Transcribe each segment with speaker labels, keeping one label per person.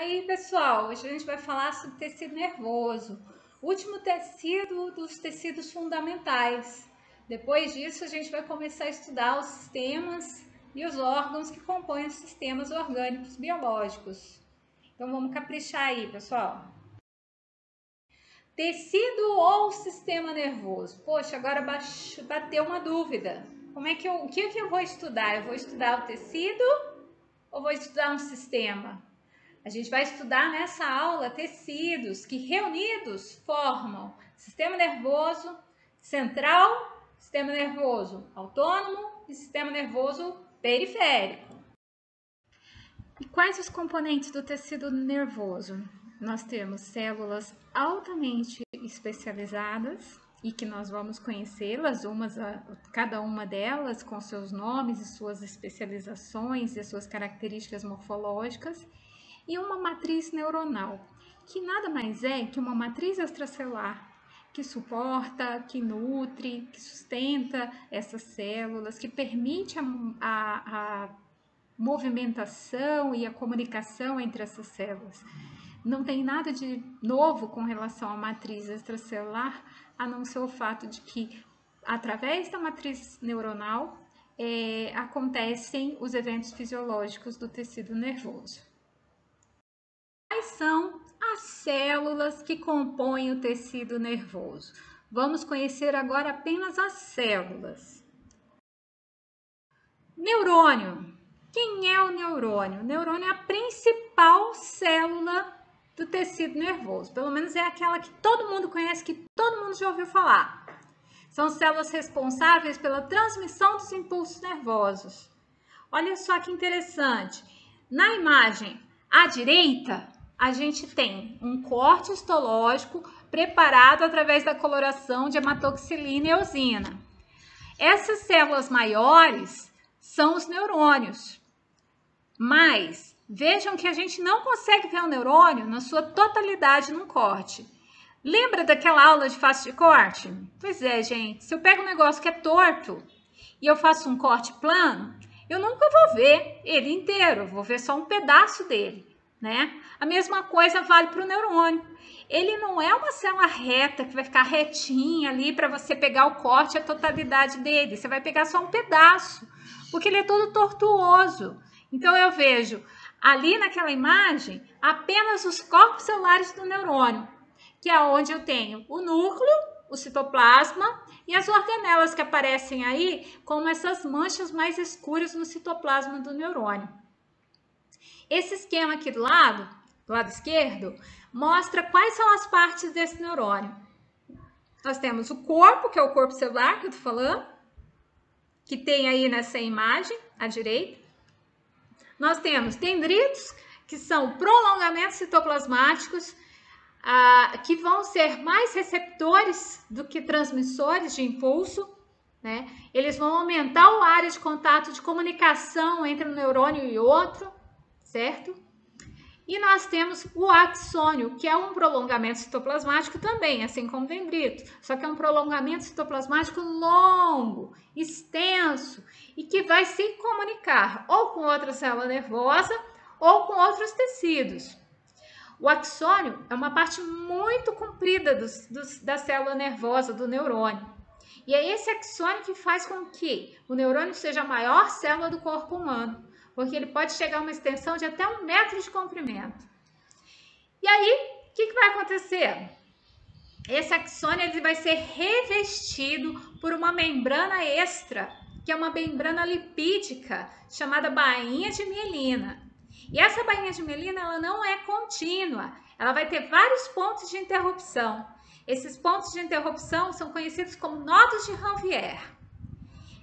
Speaker 1: Aí, pessoal, hoje a gente vai falar sobre tecido nervoso, o último tecido dos tecidos fundamentais. Depois disso, a gente vai começar a estudar os sistemas e os órgãos que compõem os sistemas orgânicos biológicos. Então, vamos caprichar aí, pessoal. Tecido ou sistema nervoso? Poxa, agora bateu uma dúvida. O que eu vou estudar? Eu vou estudar o tecido ou vou estudar um sistema? A gente vai estudar nessa aula tecidos que reunidos formam sistema nervoso central, sistema nervoso autônomo e sistema nervoso periférico. E quais os componentes do tecido nervoso? Nós temos células altamente especializadas e que nós vamos conhecê-las, cada uma delas com seus nomes e suas especializações e suas características morfológicas, e uma matriz neuronal, que nada mais é que uma matriz extracelular que suporta, que nutre, que sustenta essas células, que permite a movimentação e a comunicação entre essas células. Não tem nada de novo com relação à matriz extracelular, a não ser o fato de que, através da matriz neuronal, acontecem os eventos fisiológicos do tecido nervoso. Quais são as células que compõem o tecido nervoso? Vamos conhecer agora apenas as células. Neurônio. Quem é o neurônio? O neurônio é a principal célula do tecido nervoso. Pelo menos é aquela que todo mundo conhece, que todo mundo já ouviu falar. São células responsáveis pela transmissão dos impulsos nervosos. Olha só que interessante. Na imagem à direita, a gente tem um corte histológico preparado através da coloração de hematoxilina e eosina. Essas células maiores são os neurônios. Mas vejam que a gente não consegue ver o neurônio na sua totalidade num corte. Lembra daquela aula de face de corte? Pois é, gente. Se eu pego um negócio que é torto e eu faço um corte plano, eu nunca vou ver ele inteiro, vou ver só um pedaço dele, né? A mesma coisa vale para o neurônio. Ele não é uma célula reta que vai ficar retinha ali para você pegar o corte e a totalidade dele. Você vai pegar só um pedaço, porque ele é todo tortuoso. Então eu vejo ali naquela imagem apenas os corpos celulares do neurônio, que é onde eu tenho o núcleo, o citoplasma e as organelas que aparecem aí como essas manchas mais escuras no citoplasma do neurônio. Esse esquema aqui do lado esquerdo, mostra quais são as partes desse neurônio. Nós temos o corpo, que é o corpo celular que eu tô falando, que tem aí nessa imagem à direita. Nós temos dendritos, que são prolongamentos citoplasmáticos, que vão ser mais receptores do que transmissores de impulso, né? Eles vão aumentar a área de contato de comunicação entre um neurônio e outro, certo? E nós temos o axônio, que é um prolongamento citoplasmático também, assim como o dendrito, só que é um prolongamento citoplasmático longo, extenso, e que vai se comunicar ou com outra célula nervosa ou com outros tecidos. O axônio é uma parte muito comprida da célula nervosa, do neurônio. E é esse axônio que faz com que o neurônio seja a maior célula do corpo humano, porque ele pode chegar a uma extensão de até 1 metro de comprimento. E aí, o que vai acontecer? Esse axônio ele vai ser revestido por uma membrana extra, que é uma membrana lipídica, chamada bainha de mielina. E essa bainha de mielina ela não é contínua, ela vai ter vários pontos de interrupção. Esses pontos de interrupção são conhecidos como nodos de Ranvier.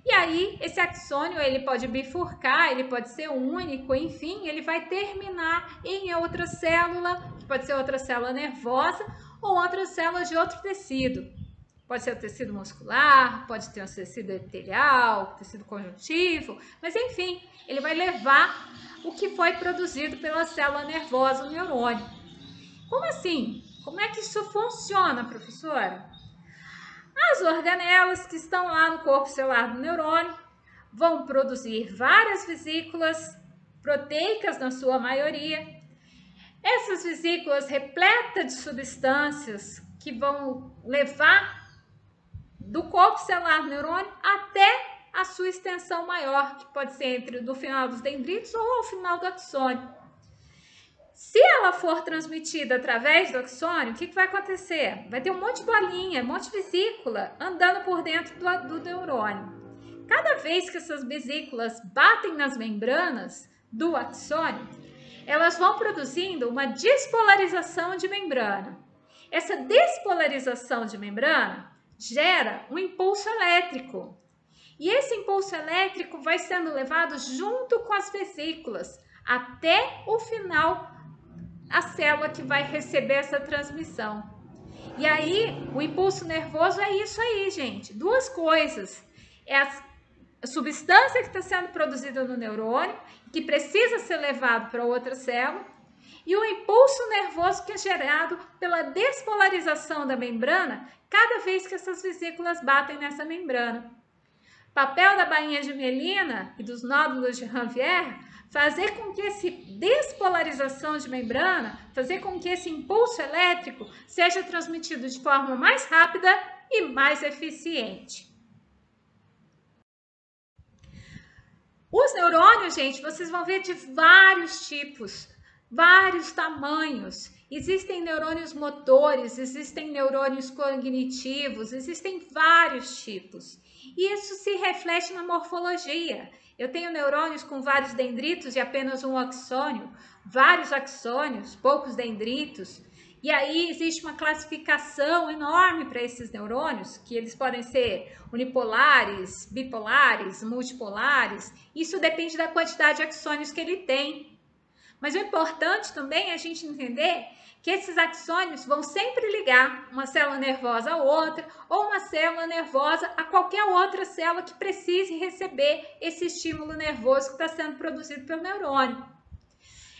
Speaker 1: E aí, esse axônio, ele pode bifurcar, ele pode ser único, enfim, ele vai terminar em outra célula, que pode ser outra célula nervosa ou outra célula de outro tecido. Pode ser o tecido muscular, pode ter o tecido epitelial, tecido conjuntivo, mas enfim, ele vai levar o que foi produzido pela célula nervosa, o neurônio. Como assim? Como é que isso funciona, professora? As organelas que estão lá no corpo celular do neurônio vão produzir várias vesículas proteicas na sua maioria, Essas vesículas repletas de substâncias que vão levar do corpo celular do neurônio até a sua extensão maior, que pode ser entre do final dos dendritos ou ao final do axônio. Se ela for transmitida através do axônio, o que vai acontecer? Vai ter um monte de bolinha, um monte de vesícula andando por dentro do neurônio. Cada vez que essas vesículas batem nas membranas do axônio, elas vão produzindo uma despolarização de membrana. Essa despolarização de membrana gera um impulso elétrico. E esse impulso elétrico vai sendo levado junto com as vesículas até o final, a célula que vai receber essa transmissão. E aí, o impulso nervoso é isso aí, gente. Duas coisas. É a substância que está sendo produzida no neurônio, que precisa ser levado para outra célula, e o impulso nervoso que é gerado pela despolarização da membrana cada vez que essas vesículas batem nessa membrana. Papel da bainha de mielina e dos nódulos de Ranvier, fazer com que essa despolarização de membrana, fazer com que esse impulso elétrico seja transmitido de forma mais rápida e mais eficiente. Os neurônios, gente, vocês vão ver de vários tipos, vários tamanhos. Existem neurônios motores, existem neurônios cognitivos, existem vários tipos. E isso se reflete na morfologia. Eu tenho neurônios com vários dendritos e apenas um axônio, vários axônios, poucos dendritos. E aí existe uma classificação enorme para esses neurônios, que eles podem ser unipolares, bipolares, multipolares. Isso depende da quantidade de axônios que ele tem. Mas o importante também é a gente entender que esses axônios vão sempre ligar uma célula nervosa a outra ou uma célula nervosa a qualquer outra célula que precise receber esse estímulo nervoso que está sendo produzido pelo neurônio.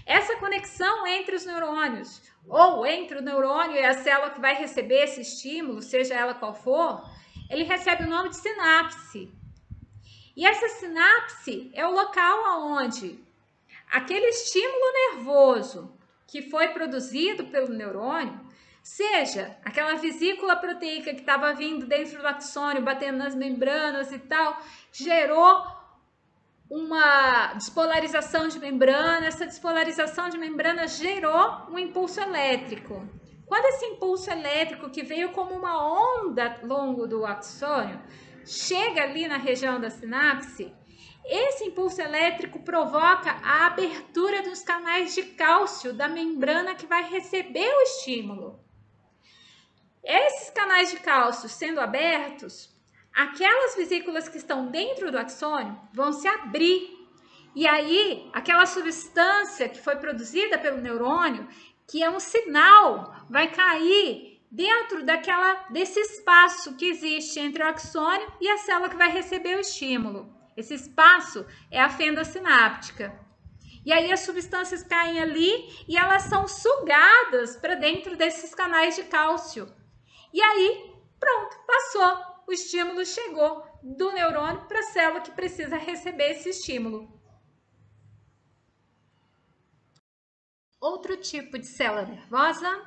Speaker 1: Essa conexão entre os neurônios ou entre o neurônio e a célula que vai receber esse estímulo, seja ela qual for, ele recebe o nome de sinapse. E essa sinapse é o local onde aquele estímulo nervoso que foi produzido pelo neurônio, seja aquela vesícula proteica que estava vindo dentro do axônio, batendo nas membranas e tal, gerou uma despolarização de membrana, essa despolarização de membrana gerou um impulso elétrico. Quando esse impulso elétrico, que veio como uma onda longo do axônio, chega ali na região da sinapse, esse impulso elétrico provoca a abertura dos canais de cálcio da membrana que vai receber o estímulo. Esses canais de cálcio sendo abertos, aquelas vesículas que estão dentro do axônio vão se abrir. E aí, aquela substância que foi produzida pelo neurônio, que é um sinal, vai cair dentro desse espaço que existe entre o axônio e a célula que vai receber o estímulo. Esse espaço é a fenda sináptica. E aí as substâncias caem ali e elas são sugadas para dentro desses canais de cálcio. E aí, pronto, passou. O estímulo chegou do neurônio para a célula que precisa receber esse estímulo. Outro tipo de célula nervosa,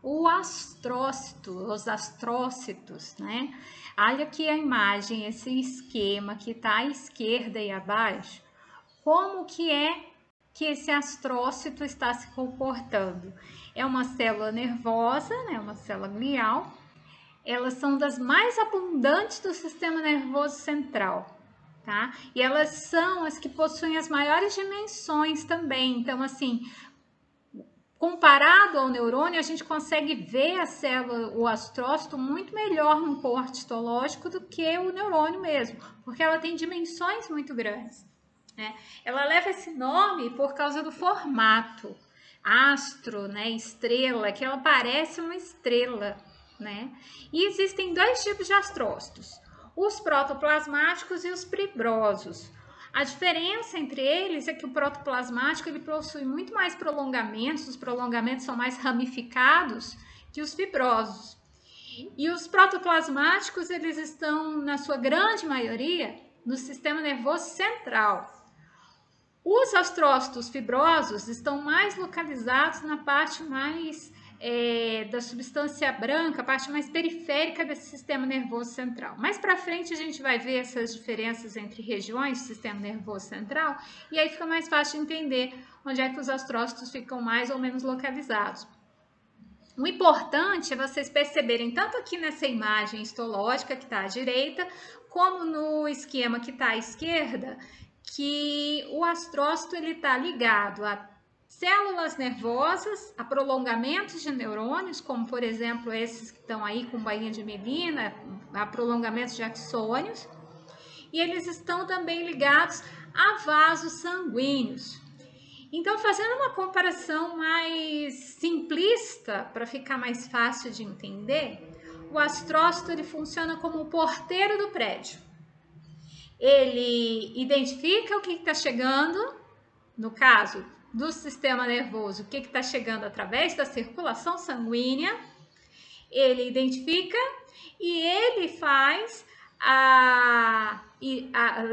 Speaker 1: o astrócito, os astrócitos, né? Olha aqui a imagem, esse esquema que está à esquerda e abaixo. Como que é que esse astrócito está se comportando? É uma célula nervosa, né? Uma célula glial. Elas são das mais abundantes do sistema nervoso central, tá? E elas são as que possuem as maiores dimensões também. Então, assim, comparado ao neurônio, a gente consegue ver a célula, o astrócito, muito melhor no corte histológico do que o neurônio mesmo, porque ela tem dimensões muito grandes, né? Ela leva esse nome por causa do formato, astro, né, estrela, que ela parece uma estrela, né? E existem dois tipos de astrócitos, os protoplasmáticos e os fibrosos. A diferença entre eles é que o protoplasmático ele possui muito mais prolongamentos, os prolongamentos são mais ramificados que os fibrosos. E os protoplasmáticos eles estão, na sua grande maioria, no sistema nervoso central. Os astrócitos fibrosos estão mais localizados na parte mais da substância branca, a parte mais periférica desse sistema nervoso central. Mais para frente a gente vai ver essas diferenças entre regiões do sistema nervoso central e aí fica mais fácil de entender onde é que os astrócitos ficam mais ou menos localizados. O importante é vocês perceberem, tanto aqui nessa imagem histológica que está à direita, como no esquema que está à esquerda, que o astrócito está ligado a células nervosas, a prolongamentos de neurônios, como por exemplo esses que estão aí com bainha de mielina, a prolongamentos de axônios, e eles estão também ligados a vasos sanguíneos. Então, fazendo uma comparação mais simplista, para ficar mais fácil de entender, o astrócito ele funciona como o porteiro do prédio. Ele identifica o que está chegando, no caso do sistema nervoso, o que está chegando através da circulação sanguínea, ele identifica e ele faz a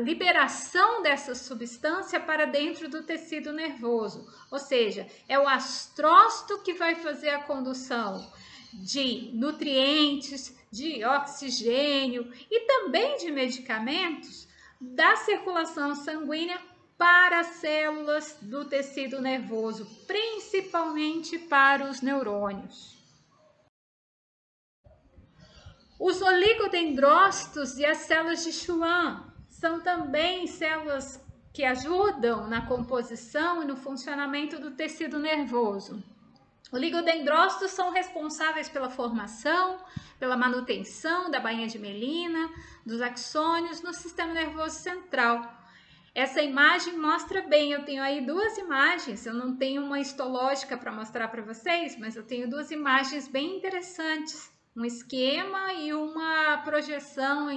Speaker 1: liberação dessa substância para dentro do tecido nervoso, ou seja, é o astrócito que vai fazer a condução de nutrientes, de oxigênio e também de medicamentos da circulação sanguínea para as células do tecido nervoso, principalmente para os neurônios. Os oligodendrócitos e as células de Schwann são também células que ajudam na composição e no funcionamento do tecido nervoso. Oligodendrócitos são responsáveis pela formação, pela manutenção da bainha de mielina, dos axônios no sistema nervoso central. Essa imagem mostra bem, eu tenho aí duas imagens, eu não tenho uma histológica para mostrar para vocês, mas eu tenho duas imagens bem interessantes. Um esquema e uma projeção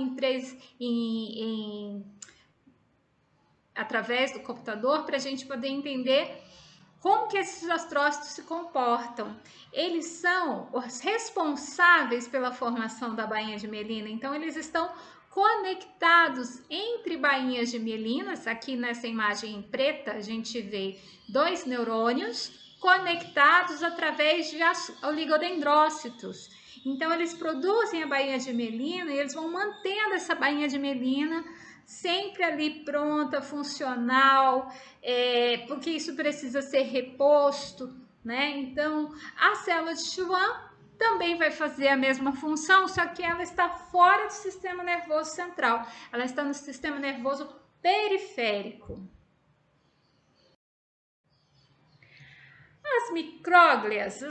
Speaker 1: através do computador para a gente poder entender como que esses astrócitos se comportam. Eles são os responsáveis pela formação da bainha de mielina, então eles estão conectados entre bainhas de mielinas. Aqui nessa imagem em preta a gente vê dois neurônios conectados através de oligodendrócitos. Então, eles produzem a bainha de mielina e eles vão mantendo essa bainha de mielina sempre ali pronta, funcional, porque isso precisa ser reposto, né? Então, a célula de Schwann também vai fazer a mesma função, só que ela está fora do sistema nervoso central, ela está no sistema nervoso periférico. As micróglias,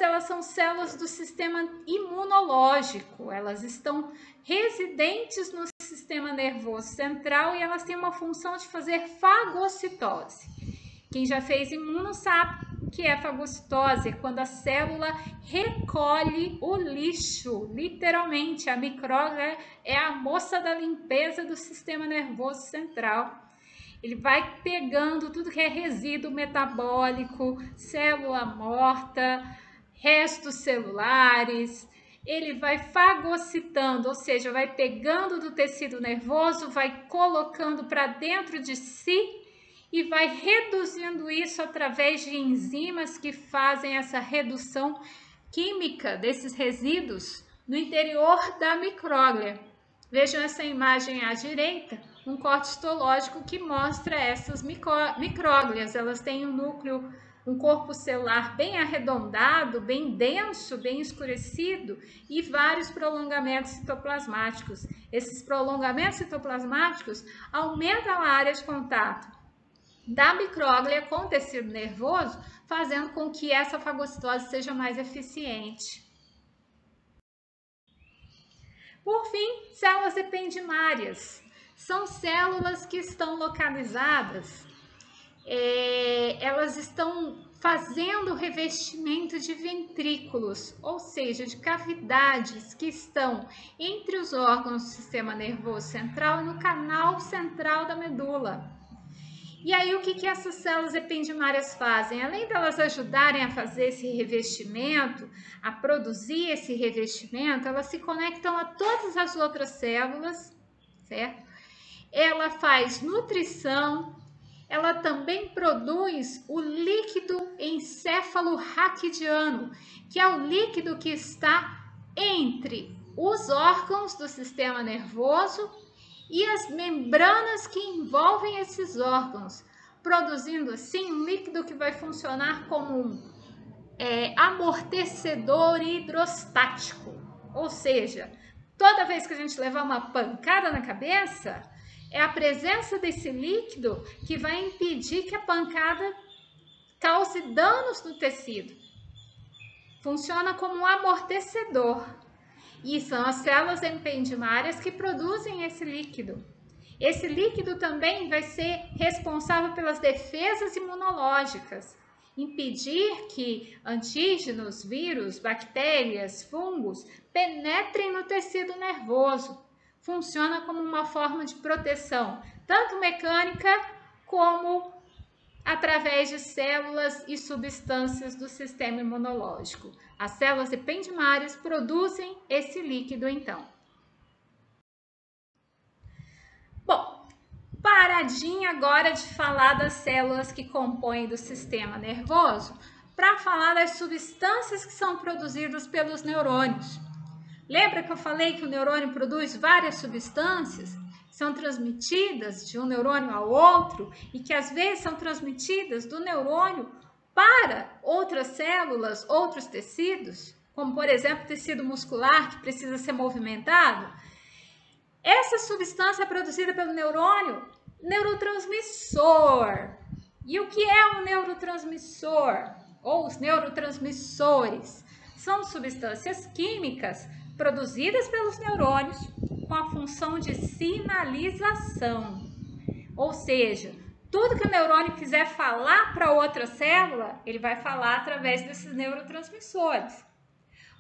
Speaker 1: elas são células do sistema imunológico, elas estão residentes no sistema nervoso central e elas têm uma função de fazer fagocitose. Quem já fez imuno sabe o que é fagocitose, é quando a célula recolhe o lixo, literalmente, a micróglia é a moça da limpeza do sistema nervoso central. Ele vai pegando tudo que é resíduo metabólico, célula morta, restos celulares. Ele vai fagocitando, ou seja, vai pegando do tecido nervoso, vai colocando para dentro de si e vai reduzindo isso através de enzimas que fazem essa redução química desses resíduos no interior da micróglia. Vejam essa imagem à direita, um corte histológico que mostra essas micróglias. Elas têm um núcleo, um corpo celular bem arredondado, bem denso, bem escurecido e vários prolongamentos citoplasmáticos. Esses prolongamentos citoplasmáticos aumentam a área de contato da micróglia com o tecido nervoso, fazendo com que essa fagocitose seja mais eficiente. Por fim, células ependimárias. São células que estão localizadas, elas estão fazendo revestimento de ventrículos, ou seja, de cavidades que estão entre os órgãos do sistema nervoso central e no canal central da medula. E aí, o que essas células ependimárias fazem? Além delas ajudarem a fazer esse revestimento, a produzir esse revestimento, elas se conectam a todas as outras células, certo? Ela faz nutrição ela também produz o líquido encefalorraquidiano, que é o líquido que está entre os órgãos do sistema nervoso e as membranas que envolvem esses órgãos, produzindo assim um líquido que vai funcionar como um amortecedor hidrostático. Ou seja, toda vez que a gente levar uma pancada na cabeça, é a presença desse líquido que vai impedir que a pancada cause danos no tecido. Funciona como um amortecedor. E são as células ependimárias que produzem esse líquido. Esse líquido também vai ser responsável pelas defesas imunológicas, impedir que antígenos, vírus, bactérias, fungos penetrem no tecido nervoso. Funciona como uma forma de proteção, tanto mecânica como através de células e substâncias do sistema imunológico. As células ependimárias produzem esse líquido, então. Bom, paradinha agora de falar das células que compõem do sistema nervoso, para falar das substâncias que são produzidas pelos neurônios. Lembra que eu falei que o neurônio produz várias substâncias? São transmitidas de um neurônio ao outro e que às vezes são transmitidas do neurônio para outras células, outros tecidos, como por exemplo o tecido muscular que precisa ser movimentado. Essa substância é produzida pelo neurônio, neurotransmissor. E o que é um neurotransmissor? Ou os neurotransmissores? São substâncias químicas produzidas pelos neurônios com a função de sinalização. Ou seja, tudo que o neurônio quiser falar para outra célula, ele vai falar através desses neurotransmissores.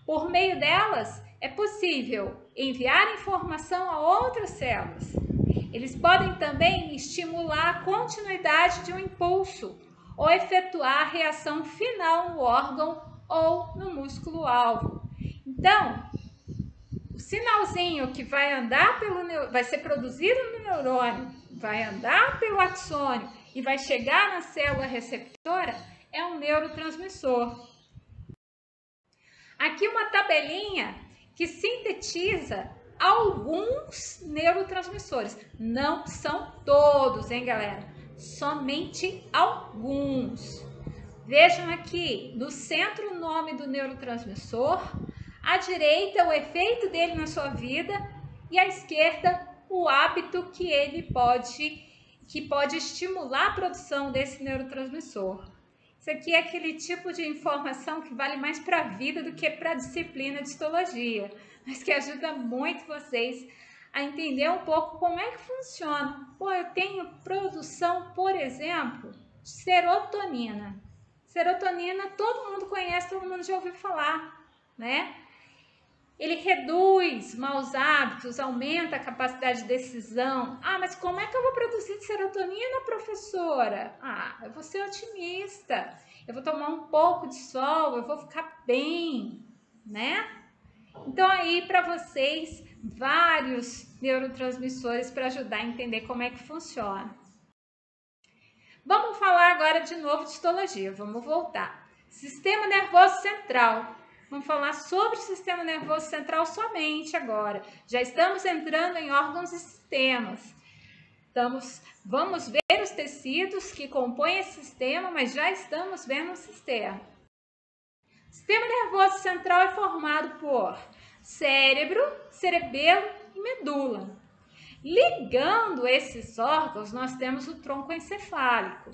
Speaker 1: Por meio delas, é possível enviar informação a outras células. Eles podem também estimular a continuidade de um impulso ou efetuar a reação final no órgão ou no músculo-alvo. Então, o sinalzinho que vai andar vai ser produzido no neurônio, vai andar pelo axônio e vai chegar na célula receptora é um neurotransmissor. Aqui uma tabelinha que sintetiza alguns neurotransmissores. Não são todos, hein, galera? Somente alguns. Vejam aqui, no centro o nome do neurotransmissor, à direita o efeito dele na sua vida e à esquerda o hábito que pode estimular a produção desse neurotransmissor. Isso aqui é aquele tipo de informação que vale mais para a vida do que para a disciplina de histologia, mas que ajuda muito vocês a entender um pouco como é que funciona. Pô, eu tenho produção, por exemplo, de serotonina. Serotonina todo mundo conhece, todo mundo já ouviu falar, né? Ele reduz maus hábitos, aumenta a capacidade de decisão. Ah, mas como é que eu vou produzir serotonina, professora? Ah, eu vou ser otimista, eu vou tomar um pouco de sol, eu vou ficar bem, né? Então aí para vocês, vários neurotransmissores para ajudar a entender como é que funciona. Vamos falar agora de novo de histologia, vamos voltar. Sistema nervoso central. Vamos falar sobre o sistema nervoso central somente agora. Já estamos entrando em órgãos e sistemas. Vamos ver os tecidos que compõem esse sistema, mas já estamos vendo o sistema. O sistema nervoso central é formado por cérebro, cerebelo e medula. Ligando esses órgãos, nós temos o tronco encefálico.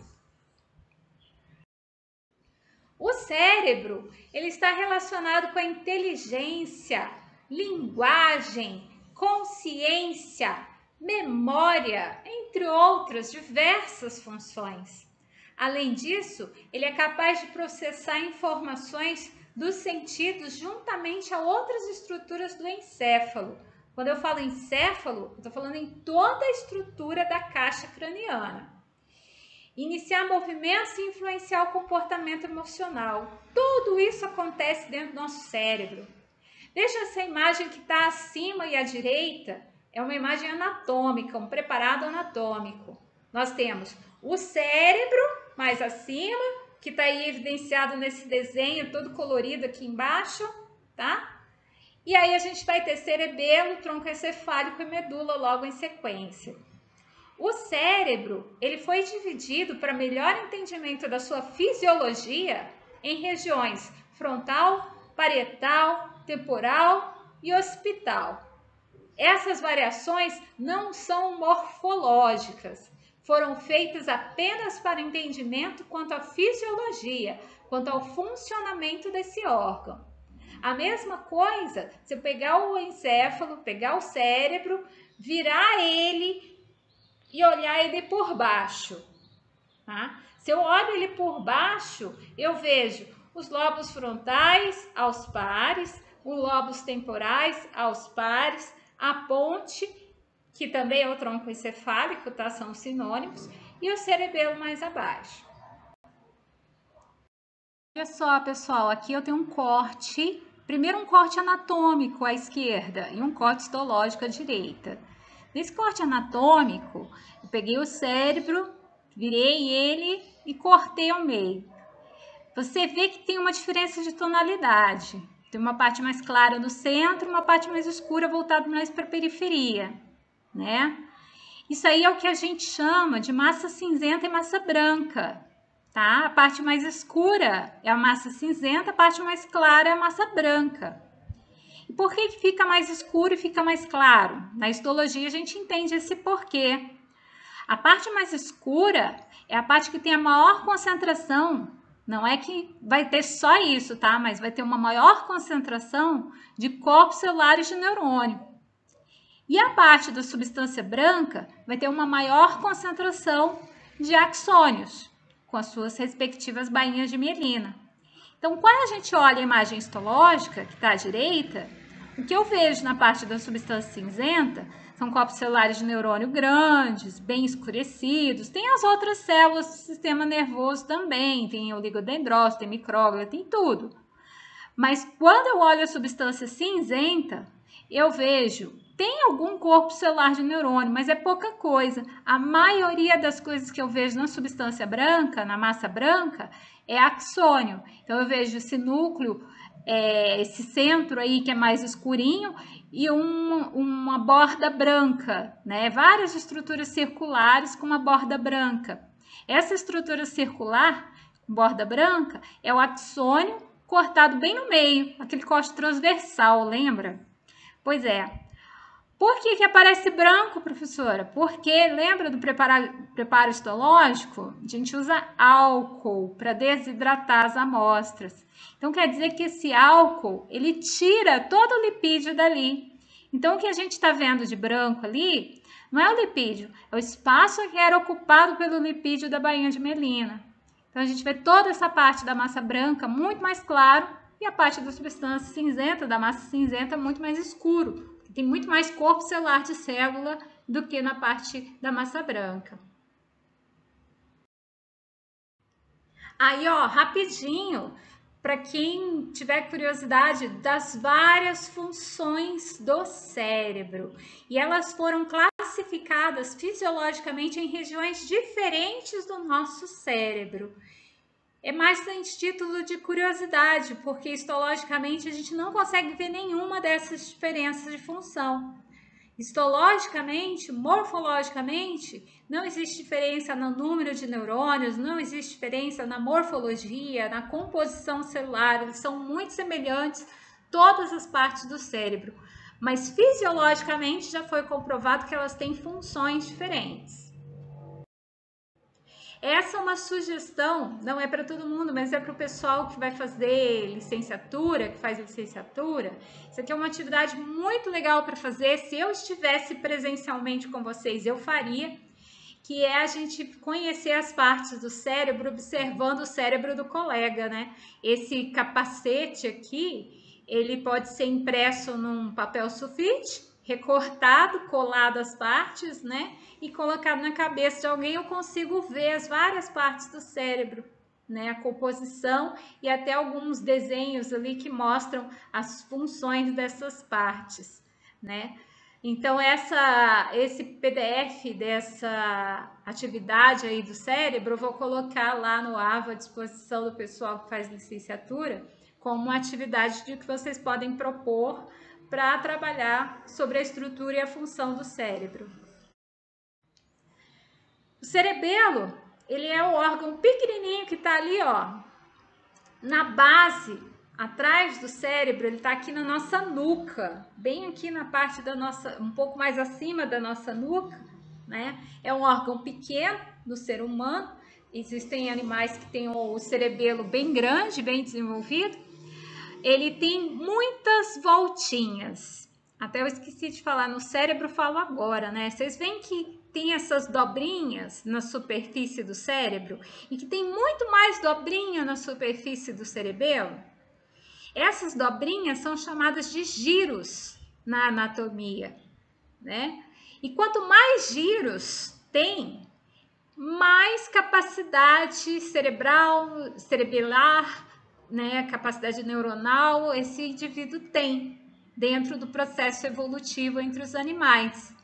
Speaker 1: O cérebro, ele está relacionado com a inteligência, linguagem, consciência, memória, entre outras diversas funções. Além disso, ele é capaz de processar informações dos sentidos juntamente a outras estruturas do encéfalo. Quando eu falo encéfalo, eu estou falando em toda a estrutura da caixa craniana. Iniciar movimentos e influenciar o comportamento emocional. Tudo isso acontece dentro do nosso cérebro. Veja essa imagem que está acima e à direita, é uma imagem anatômica, um preparado anatômico. Nós temos O cérebro, mais acima, que está aí evidenciado nesse desenho todo colorido aqui embaixo, tá? E aí a gente vai ter cerebelo, tronco encefálico e medula logo em sequência. O cérebro, ele foi dividido para melhor entendimento da sua fisiologia em regiões frontal, parietal, temporal e occipital. Essas variações não são morfológicas, foram feitas apenas para entendimento quanto à fisiologia, quanto ao funcionamento desse órgão. A mesma coisa, se eu pegar o encéfalo, pegar o cérebro, virar ele e olhar ele por baixo, tá? Se eu olho ele por baixo, eu vejo os lobos frontais aos pares, os lobos temporais aos pares, a ponte, que também é o tronco encefálico, tá? São sinônimos, e o cerebelo mais abaixo. Olha só, pessoal, aqui eu tenho um corte, primeiro um corte anatômico à esquerda e um corte histológico à direita. Nesse corte anatômico, eu peguei o cérebro, virei ele e cortei ao meio. Você vê que tem uma diferença de tonalidade. Tem uma parte mais clara no centro, uma parte mais escura voltada mais para a periferia, né? Isso aí é o que a gente chama de massa cinzenta e massa branca, tá? A parte mais escura é a massa cinzenta, a parte mais clara é a massa branca. E por que fica mais escuro e fica mais claro? Na histologia a gente entende esse porquê. A parte mais escura é a parte que tem a maior concentração. Não é que vai ter só isso, tá? Mas vai ter uma maior concentração de corpos celulares de neurônio. E a parte da substância branca vai ter uma maior concentração de axônios, com as suas respectivas bainhas de mielina. Então, quando a gente olha a imagem histológica, que está à direita, o que eu vejo na parte da substância cinzenta são corpos celulares de neurônio grandes, bem escurecidos. Tem as outras células do sistema nervoso também, tem oligodendrócito, tem micróglia, tem tudo. Mas quando eu olho a substância cinzenta, eu vejo, tem algum corpo celular de neurônio, mas é pouca coisa. A maioria das coisas que eu vejo na substância branca, na massa branca, é axônio. Então eu vejo esse núcleo, esse centro aí que é mais escurinho e uma borda branca, né? Várias estruturas circulares com uma borda branca. Essa estrutura circular, com borda branca, é o axônio cortado bem no meio, aquele corte transversal, lembra? Pois é. Por que aparece branco, professora? Porque lembra do preparo histológico? A gente usa álcool para desidratar as amostras. Então, quer dizer que esse álcool, ele tira todo o lipídio dali. Então, o que a gente está vendo de branco ali, não é o lipídio, é o espaço que era ocupado pelo lipídio da bainha de mielina. Então, a gente vê toda essa parte da massa branca muito mais claro e a parte da substância cinzenta, da massa cinzenta, muito mais escuro. Tem muito mais corpo celular de célula do que na parte da massa branca. Aí, ó, rapidinho, para quem tiver curiosidade das várias funções do cérebro. E elas foram classificadas fisiologicamente em regiões diferentes do nosso cérebro. É mais em título de curiosidade, porque histologicamente a gente não consegue ver nenhuma dessas diferenças de função. Histologicamente, morfologicamente, não existe diferença no número de neurônios, não existe diferença na morfologia, na composição celular, eles são muito semelhantes, todas as partes do cérebro. Mas fisiologicamente já foi comprovado que elas têm funções diferentes. Essa é uma sugestão, não é para todo mundo, mas é para o pessoal que vai fazer licenciatura, que faz licenciatura. Isso aqui é uma atividade muito legal para fazer. Se eu estivesse presencialmente com vocês, eu faria, que é a gente conhecer as partes do cérebro, observando o cérebro do colega, né? Esse capacete aqui, ele pode ser impresso num papel sulfite, recortado, colado as partes, né? E colocado na cabeça de alguém, eu consigo ver as várias partes do cérebro, né? A composição e até alguns desenhos ali que mostram as funções dessas partes, né? Então, esse PDF dessa atividade aí do cérebro, eu vou colocar lá no AVA à disposição do pessoal que faz licenciatura, como uma atividade que vocês podem propor para trabalhar sobre a estrutura e a função do cérebro. O cerebelo, ele é o órgão pequenininho que está ali, ó, na base, atrás do cérebro. Ele está aqui na nossa nuca, bem aqui na parte da nossa, um pouco mais acima da nossa nuca, né? É um órgão pequeno do ser humano. Existem animais que têm o cerebelo bem grande, bem desenvolvido. Ele tem muitas voltinhas. Até eu esqueci de falar, no cérebro eu falo agora, né? Vocês veem que tem essas dobrinhas na superfície do cérebro e que tem muito mais dobrinha na superfície do cerebelo? Essas dobrinhas são chamadas de giros na anatomia, né? E quanto mais giros tem, mais capacidade cerebelar, né, capacidade neuronal esse indivíduo tem dentro do processo evolutivo entre os animais.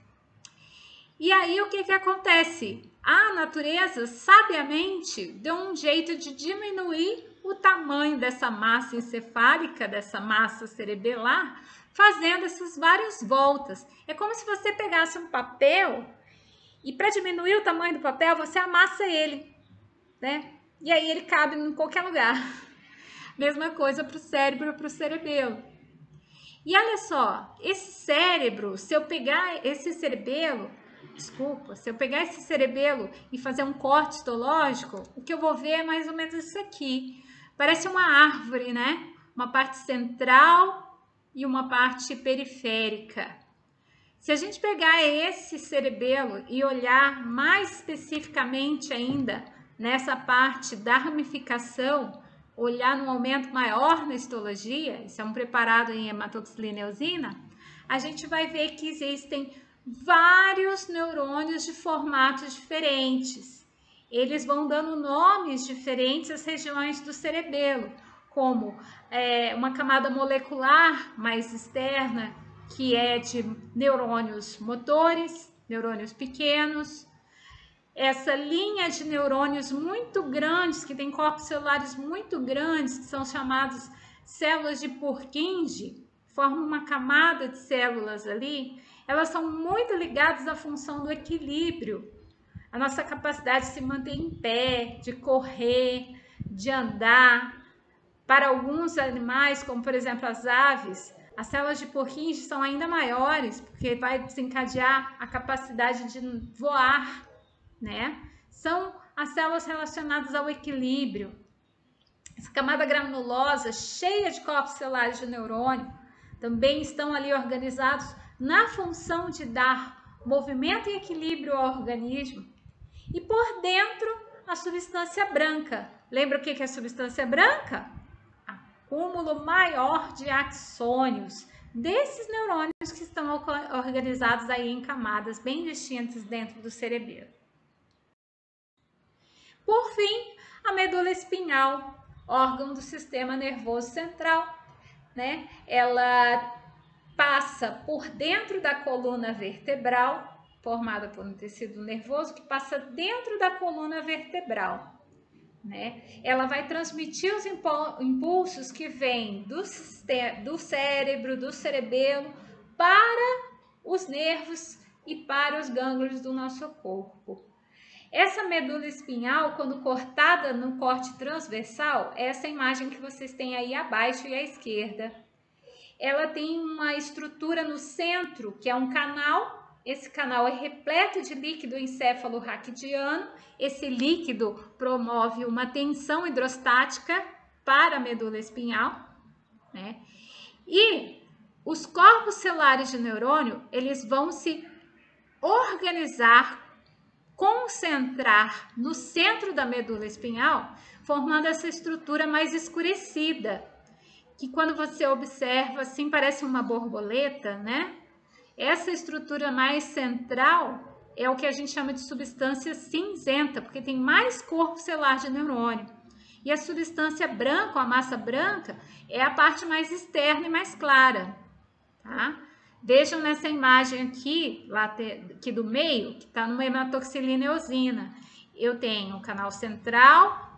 Speaker 1: E aí o que acontece? A natureza sabiamente deu um jeito de diminuir o tamanho dessa massa encefálica, dessa massa cerebelar, fazendo essas várias voltas. É como se você pegasse um papel e para diminuir o tamanho do papel, você amassa ele, né? E aí ele cabe em qualquer lugar. Mesma coisa para o cérebro, para o cerebelo. E olha só, esse cérebro, se eu pegar esse cerebelo e fazer um corte histológico, o que eu vou ver é mais ou menos isso aqui. Parece uma árvore, né? Uma parte central e uma parte periférica. Se a gente pegar esse cerebelo e olhar mais especificamente ainda nessa parte da ramificação, olhar num aumento maior na histologia, isso é um preparado em hematoxilina eosina, a gente vai ver que existem vários neurônios de formatos diferentes. Eles vão dando nomes diferentes às regiões do cerebelo, como uma camada molecular mais externa, que é de neurônios motores, neurônios pequenos. Essa linha de neurônios muito grandes, que tem corpos celulares muito grandes, que são chamados células de Purkinje, formam uma camada de células ali, elas são muito ligadas à função do equilíbrio, a nossa capacidade de se manter em pé, de correr, de andar. Para alguns animais, como por exemplo as aves, as células de Purkinje são ainda maiores, porque vai desencadear a capacidade de voar, né? São as células relacionadas ao equilíbrio. Essa camada granulosa, cheia de corpos celulares de neurônio, também estão ali organizados na função de dar movimento e equilíbrio ao organismo. E por dentro, a substância branca. Lembra o que é a substância branca? Acúmulo maior de axônios, desses neurônios que estão organizados aí em camadas bem distintas dentro do cerebelo. Por fim, a medula espinhal, órgão do sistema nervoso central, né? Ela passa por dentro da coluna vertebral, formada por um tecido nervoso que passa dentro da coluna vertebral, né? Ela vai transmitir os impulsos que vêm do cérebro, do cerebelo, para os nervos e para os gânglios do nosso corpo. Essa medula espinhal, quando cortada no corte transversal, é essa imagem que vocês têm aí abaixo e à esquerda. Ela tem uma estrutura no centro, que é um canal. Esse canal é repleto de líquido encéfalo-raquidiano. Esse líquido promove uma tensão hidrostática para a medula espinhal, né? E os corpos celulares de neurônio, eles vão se organizar, concentrar no centro da medula espinhal, formando essa estrutura mais escurecida, que quando você observa assim parece uma borboleta, né? Essa estrutura mais central é o que a gente chama de substância cinzenta, porque tem mais corpo celular de neurônio. E a substância branca, a massa branca, é a parte mais externa e mais clara, tá? Vejam nessa imagem aqui, aqui do meio, que está numa hematoxilina eosina. Eu tenho o canal central,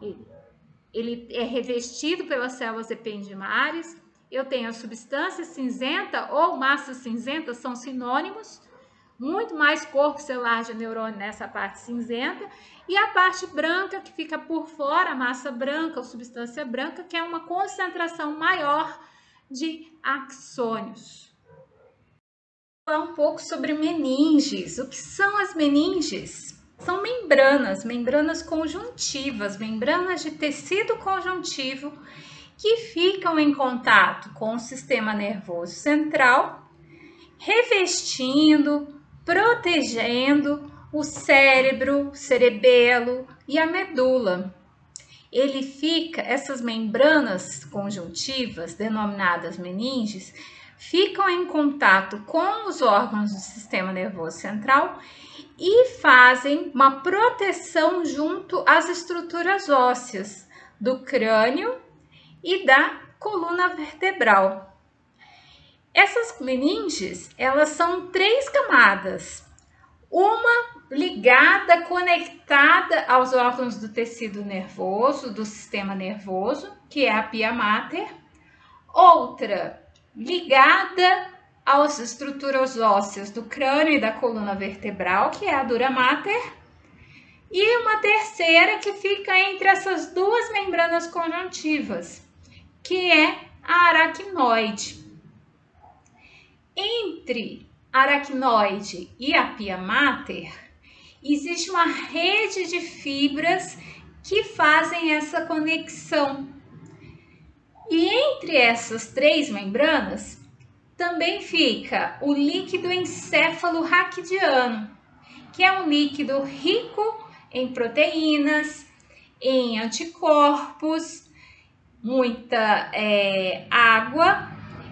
Speaker 1: ele é revestido pelas células ependimares. Eu tenho a substância cinzenta ou massa cinzenta, são sinônimos. Muito mais corpo celular de neurônio nessa parte cinzenta. E a parte branca que fica por fora, a massa branca ou substância branca, que é uma concentração maior de axônios. Vou falar um pouco sobre meninges. O que são as meninges? São membranas conjuntivas, membranas de tecido conjuntivo que ficam em contato com o sistema nervoso central, revestindo, protegendo o cérebro, o cerebelo e a medula. Essas membranas conjuntivas, denominadas meninges, ficam em contato com os órgãos do sistema nervoso central e fazem uma proteção junto às estruturas ósseas do crânio e da coluna vertebral. Essas meninges, elas são 3 camadas. Uma ligada, conectada aos órgãos do tecido nervoso, do sistema nervoso, que é a pia mater. Outra ligada às estruturas ósseas do crânio e da coluna vertebral, que é a dura mater, e uma terceira que fica entre essas 2 membranas conjuntivas, que é a aracnoide. Entre a aracnoide e a pia mater, existe uma rede de fibras que fazem essa conexão. E entre essas 3 membranas, também fica o líquido encéfalo-raquidiano, que é um líquido rico em proteínas, em anticorpos, muita água,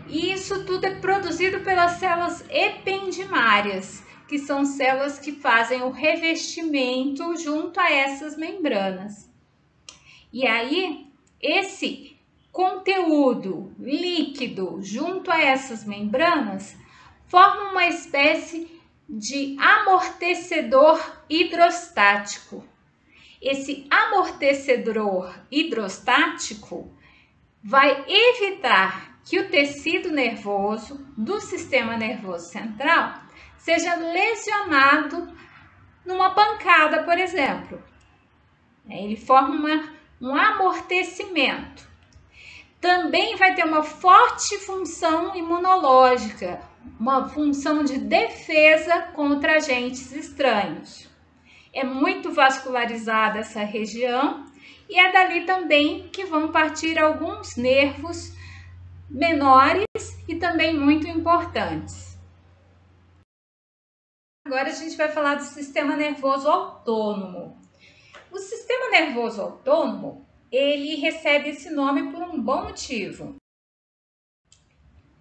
Speaker 1: e isso tudo é produzido pelas células ependimárias, que são células que fazem o revestimento junto a essas membranas. E aí, esse conteúdo líquido junto a essas membranas forma uma espécie de amortecedor hidrostático. Esse amortecedor hidrostático vai evitar que o tecido nervoso do sistema nervoso central seja lesionado numa pancada, por exemplo. Ele forma um amortecimento. Também vai ter uma forte função imunológica, uma função de defesa contra agentes estranhos. É muito vascularizada essa região e é dali também que vão partir alguns nervos menores e também muito importantes. Agora a gente vai falar do sistema nervoso autônomo. O sistema nervoso autônomo, ele recebe esse nome por um bom motivo.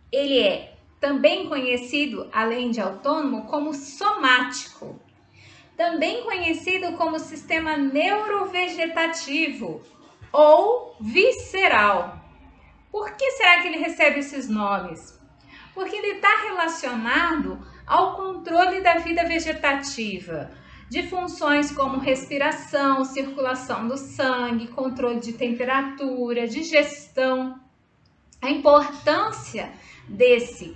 Speaker 1: Ele é também conhecido, além de autônomo, como somático. Também conhecido como sistema neurovegetativo ou visceral. Por que será que ele recebe esses nomes? Porque ele está relacionado ao controle da vida vegetativa, de funções como respiração, circulação do sangue, controle de temperatura, digestão. A importância desse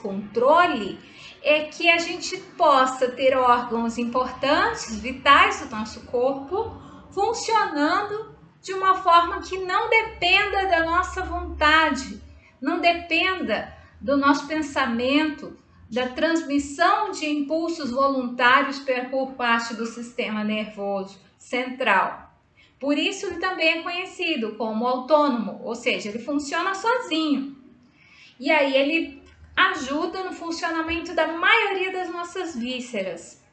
Speaker 1: controle é que a gente possa ter órgãos importantes, vitais do nosso corpo, funcionando de uma forma que não dependa da nossa vontade, não dependa do nosso pensamento, da transmissão de impulsos voluntários por parte do sistema nervoso central. Por isso ele também é conhecido como autônomo, ou seja, ele funciona sozinho. E aí ele ajuda no funcionamento da maioria das nossas vísceras.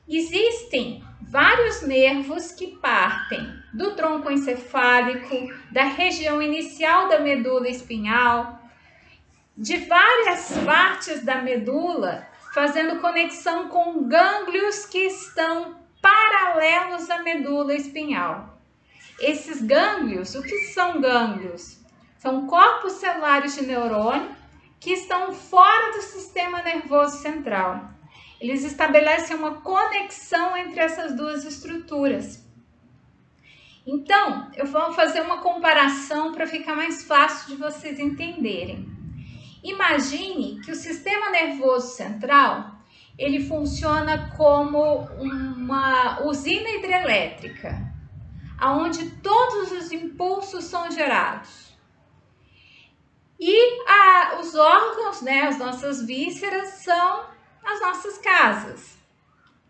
Speaker 1: Existem vários nervos que partem do tronco encefálico, da região inicial da medula espinhal, de várias partes da medula, fazendo conexão com gânglios que estão paralelos à medula espinhal. Esses gânglios, o que são gânglios? São corpos celulares de neurônio que estão fora do sistema nervoso central. Eles estabelecem uma conexão entre essas duas estruturas. Então, eu vou fazer uma comparação para ficar mais fácil de vocês entenderem. Imagine que o sistema nervoso central, ele funciona como uma usina hidrelétrica, onde todos os impulsos são gerados. E os órgãos, né, as nossas vísceras, são as nossas casas.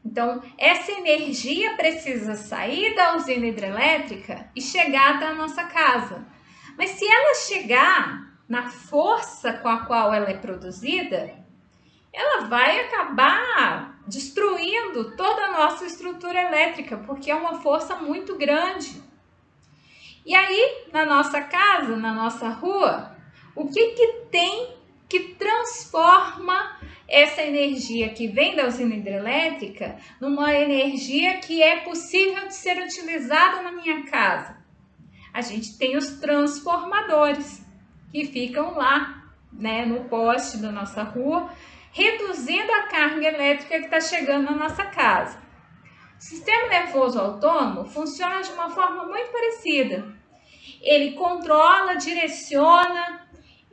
Speaker 1: Então, essa energia precisa sair da usina hidrelétrica e chegar até a nossa casa. Mas se ela chegar na força com a qual ela é produzida, ela vai acabar destruindo toda a nossa estrutura elétrica, porque é uma força muito grande. E aí, na nossa casa, na nossa rua, o que tem que transforma essa energia que vem da usina hidrelétrica numa energia que é possível de ser utilizada na minha casa? A gente tem os transformadores que ficam lá, né, no poste da nossa rua, reduzindo a carga elétrica que está chegando na nossa casa. O sistema nervoso autônomo funciona de uma forma muito parecida. Ele controla, direciona,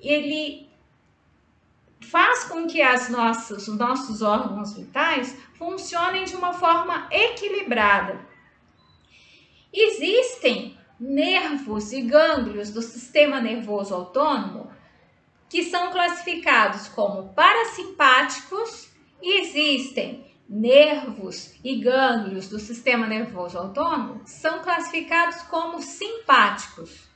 Speaker 1: ele faz com que os nossos órgãos vitais funcionem de uma forma equilibrada. Existem nervos e gânglios do sistema nervoso autônomo que são classificados como parasimpáticos e existem nervos e gânglios do sistema nervoso autônomo que são classificados como simpáticos.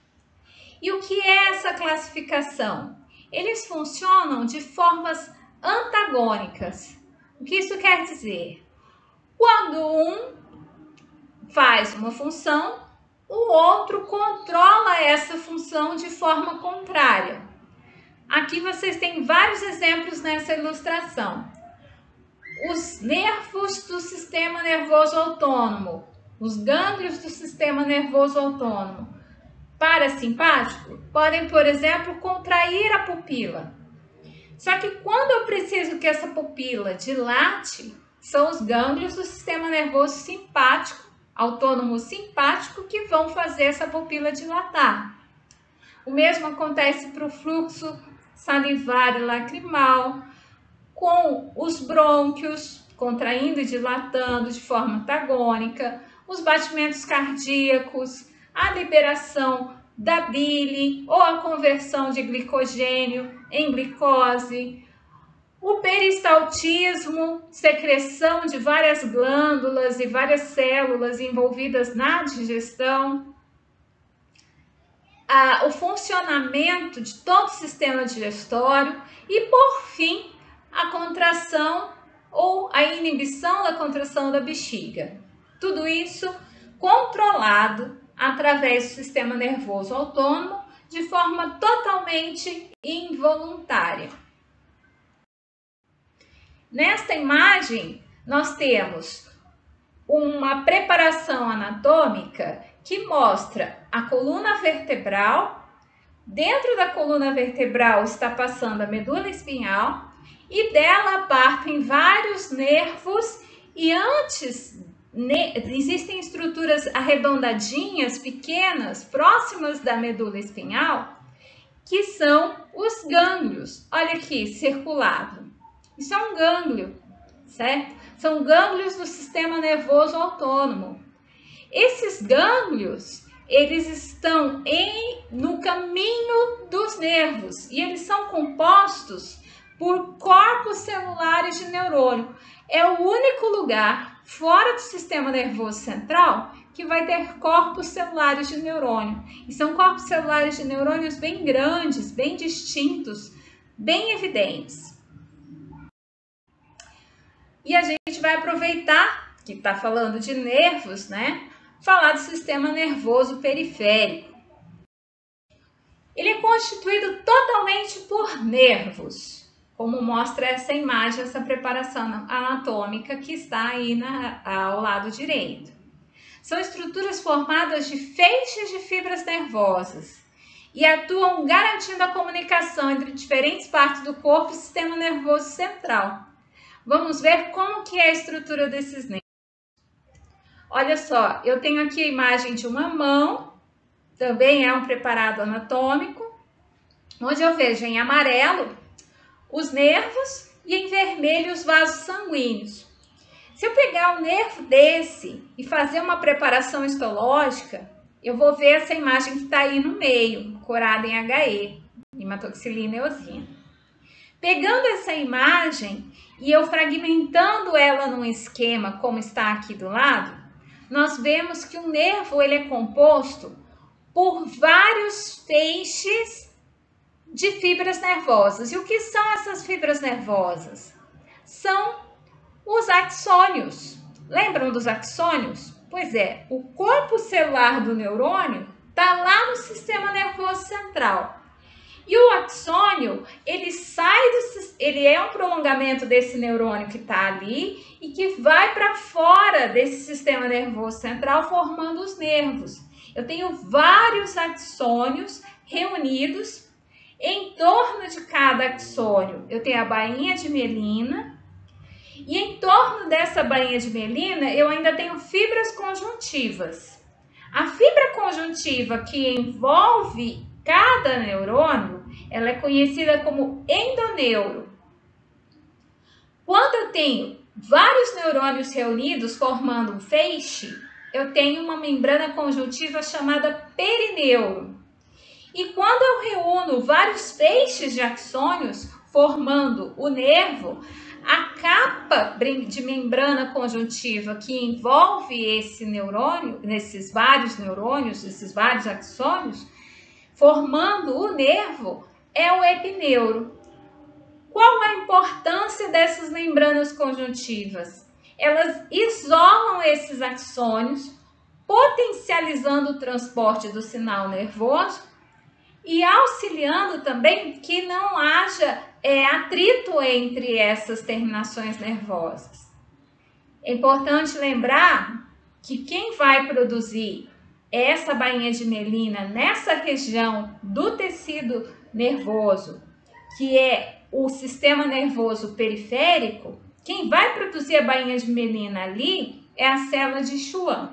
Speaker 1: E o que é essa classificação? Eles funcionam de formas antagônicas. O que isso quer dizer? Quando um faz uma função, o outro controla essa função de forma contrária. Aqui vocês têm vários exemplos nessa ilustração. Os nervos do sistema nervoso autônomo, os gânglios do sistema nervoso autônomo parasimpático podem, por exemplo, contrair a pupila. Só que quando eu preciso que essa pupila dilate, são os gânglios do sistema nervoso simpático, autônomo simpático, que vão fazer essa pupila dilatar. O mesmo acontece para o fluxo salivar e lacrimal, com os brônquios contraindo e dilatando de forma antagônica, os batimentos cardíacos, a liberação da bile ou a conversão de glicogênio em glicose, o peristaltismo, secreção de várias glândulas e várias células envolvidas na digestão, o funcionamento de todo o sistema digestório e, por fim, a contração ou a inibição da contração da bexiga. Tudo isso controlado através do sistema nervoso autônomo de forma totalmente involuntária. Nesta imagem, nós temos uma preparação anatômica que mostra a coluna vertebral. Dentro da coluna vertebral está passando a medula espinhal e dela partem vários nervos e antes existem estruturas arredondadinhas, pequenas, próximas da medula espinhal, que são os gânglios. Olha aqui, circulado. Isso é um gânglio, certo? São gânglios do sistema nervoso autônomo. Esses gânglios, eles estão no caminho dos nervos e eles são compostos por corpos celulares de neurônio. É o único lugar fora do sistema nervoso central que vai ter corpos celulares de neurônio. E são corpos celulares de neurônios bem grandes, bem distintos, bem evidentes. E a gente vai aproveitar que está falando de nervos, né? Falar do sistema nervoso periférico. Ele é constituído totalmente por nervos, como mostra essa imagem, essa preparação anatômica que está aí ao lado direito. São estruturas formadas de feixes de fibras nervosas e atuam garantindo a comunicação entre diferentes partes do corpo e sistema nervoso central. Vamos ver como que é a estrutura desses nervos. Olha só, eu tenho aqui a imagem de uma mão, também é um preparado anatômico, onde eu vejo em amarelo os nervos e em vermelho os vasos sanguíneos. Se eu pegar um nervo desse e fazer uma preparação histológica, eu vou ver essa imagem que está aí no meio, corada em HE, hematoxilina eosina. Pegando essa imagem e eu fragmentando ela num esquema como está aqui do lado, nós vemos que o nervo ele é composto por vários feixes de fibras nervosas. E o que são essas fibras nervosas? São os axônios. Lembram dos axônios? Pois é, o corpo celular do neurônio está lá no sistema nervoso central. E o axônio, ele é um prolongamento desse neurônio que está ali e que vai para fora desse sistema nervoso central, formando os nervos. Eu tenho vários axônios reunidos. Em torno de cada axônio, eu tenho a bainha de mielina. E em torno dessa bainha de mielina, eu ainda tenho fibras conjuntivas. A fibra conjuntiva que envolve cada neurônio, ela é conhecida como endoneuro. Quando eu tenho vários neurônios reunidos formando um feixe, eu tenho uma membrana conjuntiva chamada perineuro. E quando eu reúno vários feixes de axônios formando o nervo, a capa de membrana conjuntiva que envolve esse neurônio, esses vários neurônios, esses vários axônios, formando o nervo, é o epineuro. Qual a importância dessas membranas conjuntivas? Elas isolam esses axônios, potencializando o transporte do sinal nervoso e auxiliando também que não haja atrito entre essas terminações nervosas. É importante lembrar que quem vai produzir essa bainha de mielina nessa região do tecido nervoso, que é o sistema nervoso periférico, quem vai produzir a bainha de mielina ali é a célula de Schwann.